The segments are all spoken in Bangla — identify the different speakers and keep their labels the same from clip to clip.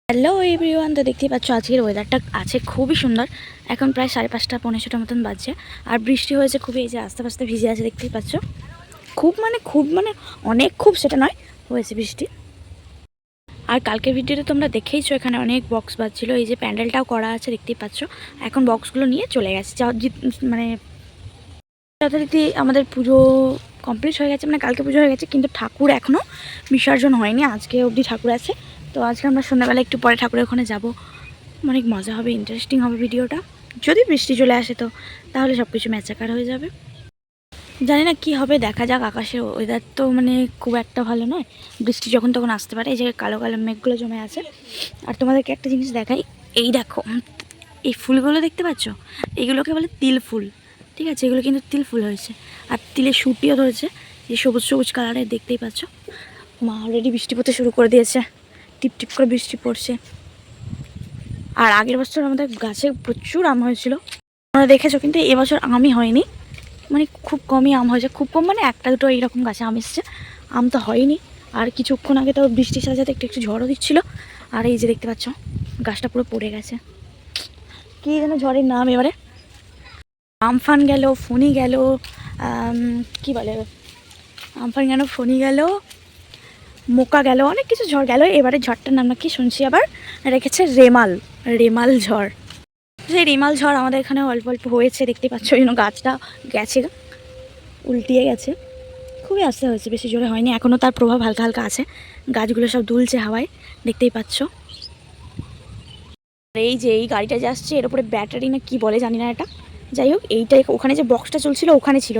Speaker 1: হ্যালো এভরিওয়ান, তো দেখতেই পাচ্ছ আজকের ওয়েদারটা আছে খুবই সুন্দর। এখন প্রায় 5:30 পৌনে 6টার মতন বাজছে, আর বৃষ্টি হয়েছে খুবই। এই যে আস্তে আস্তে ভিজে আছে, দেখতেই পাচ্ছ। খুব মানে অনেক, খুব সেটা নয়, হয়েছে বৃষ্টি। আর কালকের ভিডিওতে তোমরা দেখেইছো, এখানে অনেক বক্স বাজছিল। এই যে প্যান্ডেলটাও করা আছে, দেখতেই পাচ্ছ। এখন বক্সগুলো নিয়ে চলে গেছে, মানে যথারীতি আমাদের পুজো কমপ্লিট হয়ে গেছে, মানে কালকে পুজো হয়ে গেছে, কিন্তু ঠাকুর এখনও বিসর্জন হয়নি। আজকে অবধি ঠাকুর আছে। তো আজকে আমরা সন্ধ্যাবেলা একটু পরে ঠাকুরের ওখানে যাবো। অনেক মজা হবে, ইন্টারেস্টিং হবে ভিডিওটা। যদি বৃষ্টি চলে আসে তো তাহলে সব কিছু ম্যাচাকার হয়ে যাবে। জানি না কি হবে, দেখা যাক। আকাশের ওয়েদার তো মানে খুব একটা ভালো নয়, বৃষ্টি যখন তখন আসতে পারে। এই যে কালো কালো মেঘগুলো জমে আছে। আর তোমাদেরকে একটা জিনিস দেখাই, এই দেখো, এই ফুলগুলো দেখতে পাচ্ছ, এইগুলোকে বলে তিল ফুল। ঠিক আছে, এগুলো কিন্তু তিল ফুল হয়েছে, আর তিলের শুটিও ধরেছে। এই সবুজ সবুজ কালারের, দেখতেই পাচ্ছ। মা অলরেডি বৃষ্টি পড়তে শুরু করে দিয়েছে, টিপ টিপ করে বৃষ্টি পড়ছে। আর আগের বছর আমাদের গাছে প্রচুর আম হয়েছিল, তোমরা দেখেছো, কিন্তু এবছর আমই হয়নি। মানে খুব কমই আম হয়েছে, খুব কম, মানে একটা দুটো এইরকম গাছে আম এসছে, আম তো হয়নি। আর কিছুক্ষণ আগে তো বৃষ্টির সাথে সাথে একটু একটু ঝড়ও দিচ্ছিলো। আর এই যে দেখতে পাচ্ছ, গাছটা পুরো পড়ে গেছে। কী যেন ঝড়ের নাম এবারে, আমফান গেল, ফণি গেল, কি বলে, আমফান গেল, ফণি গেল, মোকা গেল, অনেক কিছু ঝড় গেল। এবারে ঝড়টার নাম নাকি শুনছি আবার রেখেছে রেমাল, রেমাল ঝড়। সেই রেমাল ঝড় আমাদের এখানে অল্প অল্প হয়েছে, দেখতে পাচ্ছ। ওই জন্য গাছটা গেছে, উল্টিয়ে গেছে। খুবই আস্তে হয়েছে, বেশি জোরে হয়নি। এখনও তার প্রভাব হালকা হালকা আছে, গাছগুলো সব দুলছে হাওয়ায়, দেখতেই পাচ্ছ। এই যে এই গাড়িটা যে আসছে, এর উপরে ব্যাটারি না কি বলে জানি না এটা। যাই হোক, এইটাই ওখানে যে বক্সটা চলছিল ওখানে ছিল।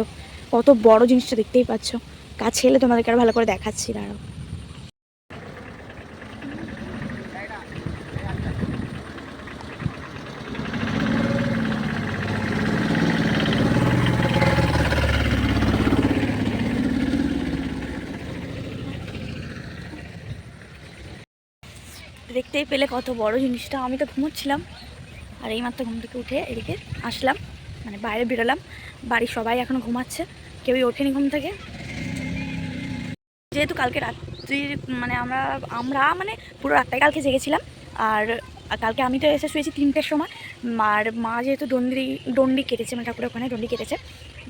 Speaker 1: কত বড় জিনিসটা দেখতেই পাচ্ছ। কাছে এলে তোমাদেরকে আরো ভালো করে দেখাচ্ছি, দাঁড়াও। দেখতেই পেলে কত বড় জিনিসটা। আমি তো ঘুমোচ্ছিলাম, আর এইমাত্র ঘুম থেকে উঠে এদিকে আসলাম, মানে বাইরে বেরোলাম। বাড়ির সবাই এখনো ঘুমাচ্ছে, কেউই ওঠেনি ঘুম থেকে। যেহেতু কালকে রাত্রির মানে আমরা আমরা মানে পুরো রাতটাই কালকে জেগেছিলাম। আর কালকে আমি তো এসে শুয়েছি 3টের সময়। আর মা যেহেতু ডন্ডি কেটেছে, মানে ঠাকুরের ওখানে ডন্ডি কেটেছে,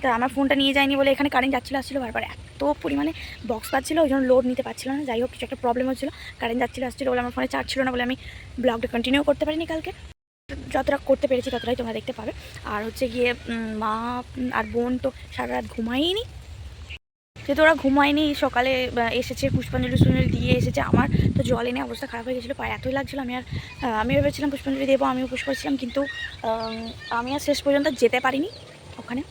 Speaker 1: তা আমার ফোনটা নিয়ে যায়নি বলে এখানে কারেন্ট যাচ্ছিলো আসছিলো বারবার। এত পরিমাণে বক্স পাচ্ছিলো, ওই জন্য লোড নিতে পারছিল না। যাই হোক, কিছু একটা প্রবলেম হচ্ছিলো, কারেন্ট যাচ্ছিলো আসছিলো বলে আমার ফোনে চার্জ ছিল না বলে আমি ব্লগটা কন্টিনিউ করতে পারিনি কালকে। যতটা করতে পেরেছি ততটাই তোমরা দেখতে পাবে। আর হচ্ছে গিয়ে মা আর বোন তো সারা রাত ঘুমায়নি, যেহেতু ওরা ঘুমায়নি। সকালে এসেছে, পুষ্পাঞ্জলি দিয়ে এসেছে। আমার তো জল এনে অবস্থা খারাপ হয়ে গেছিলো, পায়ে এতই লাগছিলো। আমি ভেবেছিলাম পুষ্পাঞ্জলি দেবো, আমিও পুষ করেছিলাম, কিন্তু আমি আর শেষ পর্যন্ত যেতে পারিনি ওখানে।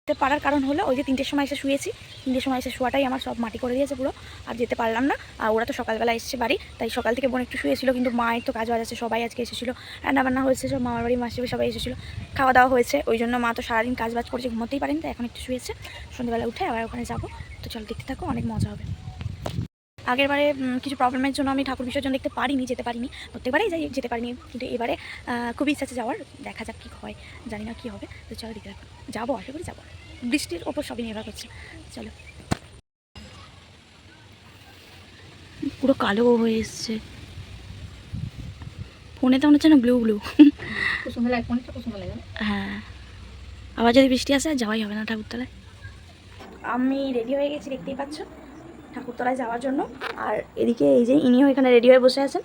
Speaker 1: যেতে পারার কারণ হলো ওই যে 3টের সময় এসে শুয়েছি, 3টের সময় এসে শোয়াটাই আমার সব মাটি করে দিয়েছে পুরো। আর যেতে পারলাম না। আর ওরা তো সকালবেলা এসেছে বাড়ি, তাই সকাল থেকে বোন একটু শুয়েছিল, কিন্তু মায়ের তো কাজ বাজ আছে, সবাই আজকে এসেছিলো। রান্নাবান্না হয়েছে, সব মামার বাড়ি মাসি সবাই এসেছিলো, খাওয়া দাওয়া হয়েছে। ওই জন্য মা তো সারাদিন কাজ বাজ করেছে, ঘুমোতেই পারেনি, তাই এখন একটু শুয়েছে। সন্ধ্যাবেলা উঠে আবার ওখানে যাবো। তো চলো দেখতে থাকো, অনেক মজা হবে। আগেরবারে কিছু প্রবলেমের জন্য আমি ঠাকুর বিসর্জন দেখতে পারিনি, যেতে পারিনি। প্রত্যেকবারেই যাই, যেতে পারিনি, কিন্তু এবারে খুবই ইচ্ছা আছে যাওয়ার। দেখা যাক কী হয়, জানি না কী হবে। তো চলো দেখতে থাকো, যাবো, আশা করি যাবো। বৃষ্টির ওপর সবই নির্ভর করছে। চলো। পুরো কালো হয়ে এসছে, ফোনে তো মনে হচ্ছে না ব্লু ব্লু। হ্যাঁ, আবার যদি বৃষ্টি আসে যাওয়াই হবে না ঠাকুরতলায়। আমি রেডি হয়ে গেছি, দেখতেই পাচ্ছ, ঠাকুরতলায় যাওয়ার জন্য। আর এদিকে এই যে ইনিও এখানে রেডি হয়ে বসে আছেন।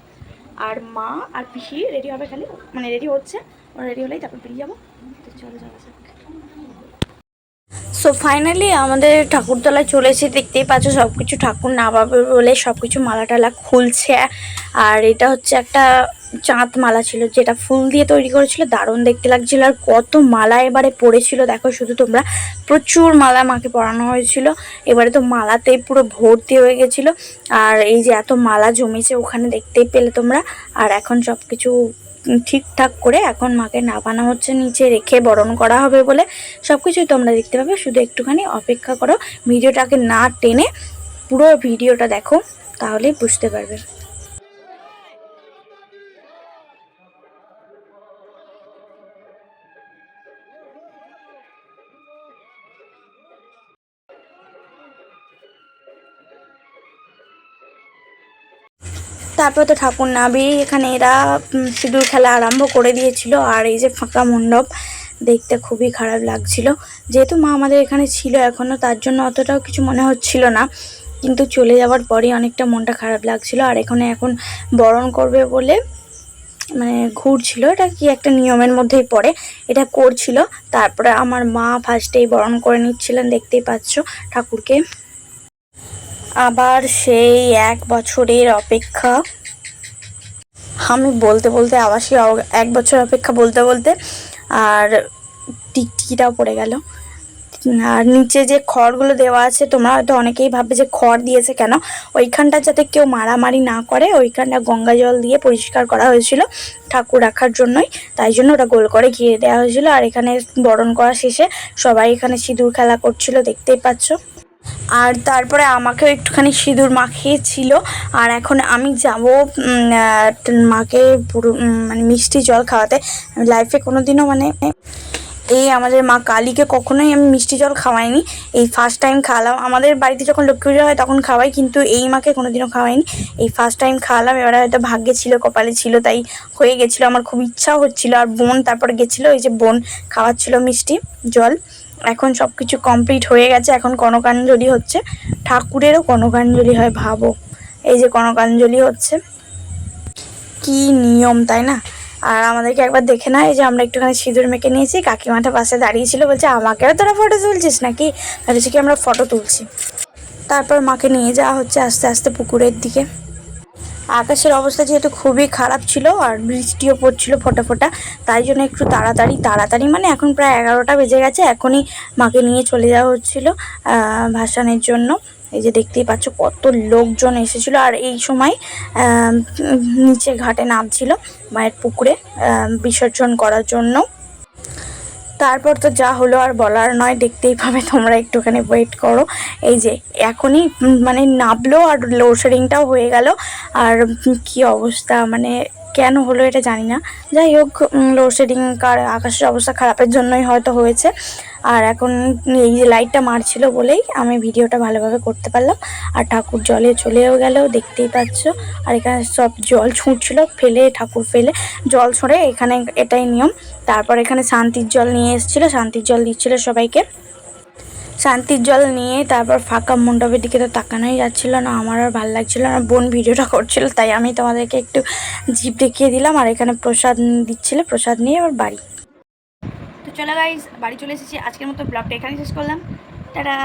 Speaker 1: আর মা আর পিসি রেডি হবে, খালি মানে রেডি হচ্ছে। ওরা রেডি হলেই তারপর বেরিয়ে যাবো। তো চলো যাওয়া যাক। সো ফাইনালি আমাদের ঠাকুরতলায় চলেছে, দেখতেই পাচ্ছ। সব কিছু ঠাকুর নামাবে বলে সব কিছু মালা টালা খুলছে। আর এটা হচ্ছে একটা চাঁদ মালা ছিল, যেটা ফুল দিয়ে তৈরি করেছিল, দারুণ দেখতে লাগছিল। আর কত মালা এবারে পড়েছিল দেখো শুধু তোমরা, প্রচুর মালা মাকে পরানো হয়েছিল। এবারে তো মালাতেই পুরো ভর্তি হয়ে গেছিলো। আর এই যে এত মালা জমেছে ওখানে, দেখতেই পেলে তোমরা। আর এখন সব কিছু ঠিকঠাক করে এখন মাকে নামানো হচ্ছে, নিচে রেখে বরণ করা হবে বলে। সব কিছুই তোমরা দেখতে পাবে, শুধু একটুখানি অপেক্ষা করো। ভিডিওটাকে না টেনে পুরো ভিডিওটা দেখো, তাহলেই বুঝতে পারবে। তারপর তো ঠাকুর নাবি এখানে এরা সিঁদুর খেলা আরম্ভ করে দিয়েছিল। আর এই যে ফাঁকা মণ্ডপ দেখতে খুবই খারাপ লাগছিল, যেহেতু মা আমাদের এখানে ছিল এখনও, তার জন্য অতটাও কিছু মনে হচ্ছিল না, কিন্তু চলে যাওয়ার পরেই অনেকটা মনটা খারাপ লাগছিল। আর এখানে এখন বরণ করবে বলে মানে ঘুরছিল, এটা কি একটা নিয়মের মধ্যেই পড়ে, এটা করছিল। তারপরে আমার মা ফার্স্টেই বরণ করে নিচ্ছিলেন, দেখতেই পাচ্ছ ঠাকুরকে। আবার সেই 1 বছরের অপেক্ষা, আমি বলতে বলতে আবার সেই 1 বছর অপেক্ষা বলতে বলতে আর টিকটিকিটাও পড়ে গেল। আর নিচে যে খড়গুলো দেওয়া আছে, তোমরা হয়তো অনেকেই ভাববে যে খড় দিয়েছে কেন, ওইখানটা যাতে কেউ মারামারি না করে ওইখানটা গঙ্গা জল দিয়ে পরিষ্কার করা হয়েছিল ঠাকুর রাখার জন্যই, তাই জন্য ওটা গোল করে ঘিরে দেওয়া হয়েছিল। আর এখানে বরণ করা শেষে সবাই এখানে সিঁদুর খেলা করছিল, দেখতেই পাচ্ছ। আর তারপরে আমাকেও একটুখানি সিঁদুর মাখিয়েছিল। আর এখন আমি যাব মাকে পুরো মানে মিষ্টি জল খাওয়াতে। লাইফে কোনোদিনও মানে এই আমাদের মা কালীকে কখনোই আমি মিষ্টি জল খাওয়াইনি, এই ফার্স্ট টাইম খাওয়ালাম। আমাদের বাড়িতে যখন লক্ষ্মী পুজো হয় তখন খাওয়াই, কিন্তু এই মাকে কোনোদিনও খাওয়াইনি, এই ফার্স্ট টাইম খাওয়ালাম। এবারে হয়তো ভাগ্যে ছিল, কপালে ছিল, তাই হয়ে গেছিলো। আমার খুব ইচ্ছাও হচ্ছিলো। আর বোন তারপরে গেছিলো, এই যে বোন খাওয়াচ্ছিল মিষ্টি জল। এখন সব কিছু কমপ্লিট হয়ে গেছে, এখন কনকাঞ্জলি হচ্ছে। ঠাকুরেরও কনকাঞ্জলি হয়, ভাবো, এই যে কনকাঞ্জলি হচ্ছে, কি নিয়ম তাই না। আর আমাদেরকে একবার দেখে না, এই যে আমরা একটুখানি সিঁদুর মেখে নিয়েছি, কাকিমাটা পাশে দাঁড়িয়েছিল, বলছে আমাকেও তোরা ফটো তুলছিস নাকি, ভাবছি কি আমরা ফটো তুলছি। তারপর মাকে নিয়ে যাওয়া হচ্ছে আস্তে আস্তে পুকুরের দিকে। আকাশের অবস্থা যেহেতু খুবই খারাপ ছিল আর বৃষ্টিও পড়ছিল ফোঁটা ফোঁটা, তাই জন্য একটু তাড়াতাড়ি মানে এখন প্রায় 11টা বেজে গেছে, এখনই মাকে নিয়ে চলে যাওয়া হচ্ছিল ভাসানের জন্য। এই যে দেখতেই পাচ্ছ কত লোকজন এসেছিলো। আর এই সময় নিচে ঘাটে নামছিল মায়ের পুকুরে বিসর্জন করার জন্য। তারপর তো যা হলো আর বলার নয়, দেখতেই পাবে তোমরা, একটুখানি ওয়েট করো। এই যে এখনই মানে নামলো আর লোডশেডিংটাও হয়ে গেল। আর কি অবস্থা, মানে কেন হলো এটা জানি না, যাই হোক লোডশেডিং আকাশের অবস্থা খারাপের জন্যই হয়তো হয়েছে। আর এখন এই যে লাইটটা মারছিল বলেই আমি ভিডিওটা ভালোভাবে করতে পারলাম। আর ঠাকুর জলে চলেও গেল, দেখতেই পাচ্ছ। আর এখানে সব জল ছুঁড়ছিল, ফেলে ঠাকুর ফেলে জল ছড়ে, এখানে এটাই নিয়ম। তারপর এখানে শান্তির জল নিয়ে এসেছিলো, শান্তির জল দিচ্ছিল সবাইকে। শান্তির জল নিয়ে তারপর ফাঁকা মণ্ডপের দিকে তো তাকানোই যাচ্ছিলো না, আমার আর ভালো লাগছিলো না। বোন ভিডিওটা করছিল, তাই আমি তোমাদেরকে একটু জিভ দেখিয়ে দিলাম। আর এখানে প্রসাদ দিচ্ছিলো, প্রসাদ নিয়ে আবার বাড়ি। তো চলো গাইস, বাড়ি চলে এসেছি। আজকের মতো ব্লগটা এখানে শেষ করলাম, টাটা।